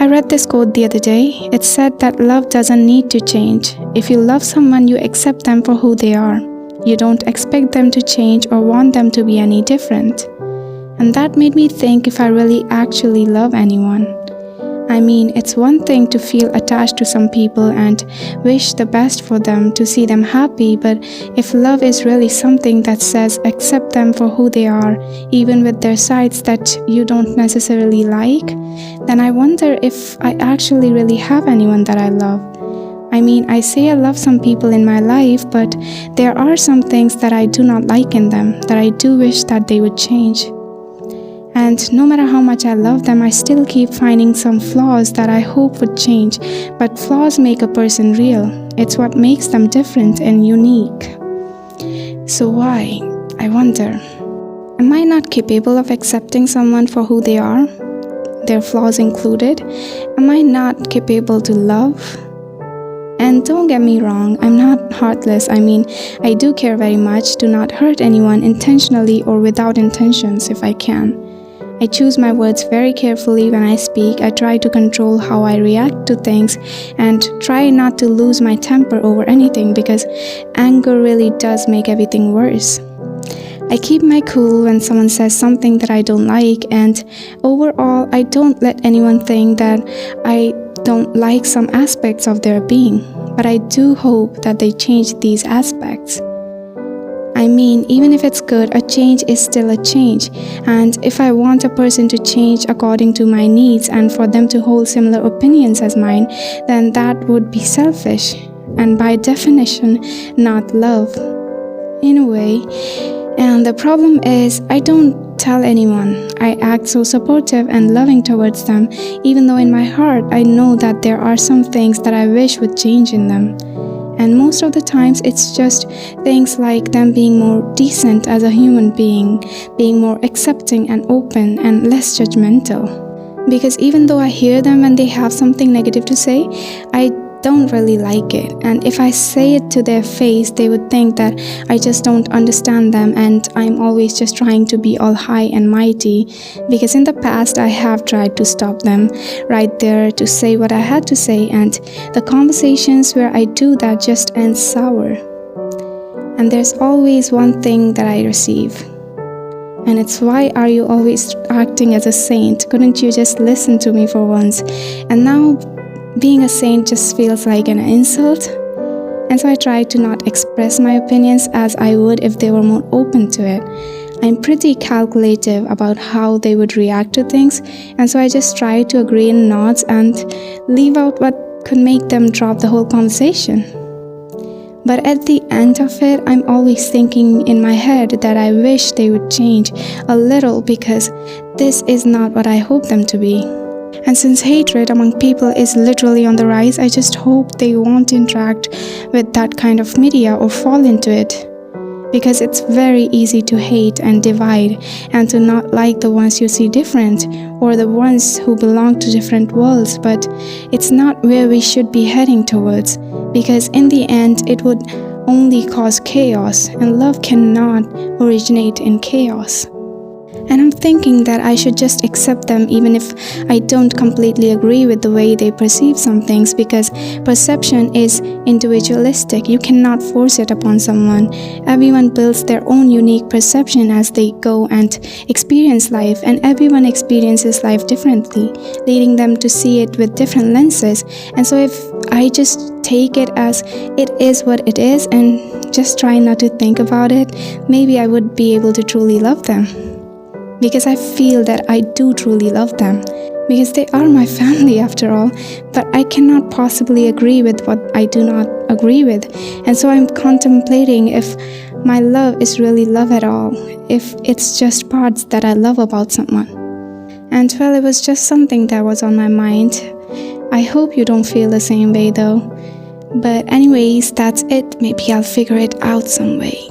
I read this quote the other day. It said that love doesn't need to change. If you love someone, you accept them for who they are. You don't expect them to change or want them to be any different. And that made me think if I really actually love anyone. I mean, it's one thing to feel attached to some people and wish the best for them, to see them happy, but if love is really something that says accept them for who they are, even with their sides that you don't necessarily like, then I wonder if I actually really have anyone that I love. I mean, I say I love some people in my life, but there are some things that I do not like in them, that I do wish that they would change. And no matter how much I love them, I still keep finding some flaws that I hope would change. But flaws make a person real. It's what makes them different and unique. So why? I wonder. Am I not capable of accepting someone for who they are, their flaws included? Am I not capable to love? And don't get me wrong, I'm not heartless. I mean, I do care very much to not hurt anyone intentionally or without intentions if I can. I choose my words very carefully when I speak. I try to control how I react to things and try not to lose my temper over anything because anger really does make everything worse. I keep my cool when someone says something that I don't like, and overall, I don't let anyone think that I don't like some aspects of their being, but I do hope that they change these aspects. I mean, even if it's good, a change is still a change. And if I want a person to change according to my needs and for them to hold similar opinions as mine, then that would be selfish. And by definition, not love. In a way. And the problem is, I don't tell anyone. I act so supportive and loving towards them, even though in my heart I know that there are some things that I wish would change in them. And most of the times it's just things like them being more decent as a human being more accepting and open and less judgmental. Because even though I hear them when they have something negative to say, I don't really like it. And if I say it to their face, they would think that I just don't understand them and I'm always just trying to be all high and mighty. Because in the past, I have tried to stop them right there to say what I had to say, and the conversations where I do that just end sour. And there's always one thing that I receive. And it's, why are you always acting as a saint? Couldn't you just listen to me for once? And now being a saint just feels like an insult. And so I try to not express my opinions as I would if they were more open to it. I'm pretty calculative about how they would react to things, and so I just try to agree in nods and leave out what could make them drop the whole conversation. But at the end of it, I'm always thinking in my head that I wish they would change a little because this is not what I hope them to be. And since hatred among people is literally on the rise, I just hope they won't interact with that kind of media or fall into it. Because it's very easy to hate and divide and to not like the ones you see different or the ones who belong to different worlds, but it's not where we should be heading towards, because in the end it would only cause chaos, and love cannot originate in chaos. And I'm thinking that I should just accept them even if I don't completely agree with the way they perceive some things, because perception is individualistic. You cannot force it upon someone. Everyone builds their own unique perception as they go and experience life, and everyone experiences life differently, leading them to see it with different lenses. And so if I just take it as it is what it is and just try not to think about it, maybe I would be able to truly love them. Because I feel that I do truly love them, because they are my family after all, but I cannot possibly agree with what I do not agree with. And so I'm contemplating if my love is really love at all, if it's just parts that I love about someone. And well, it was just something that was on my mind. I hope you don't feel the same way though. But anyways, that's it. Maybe I'll figure it out some way.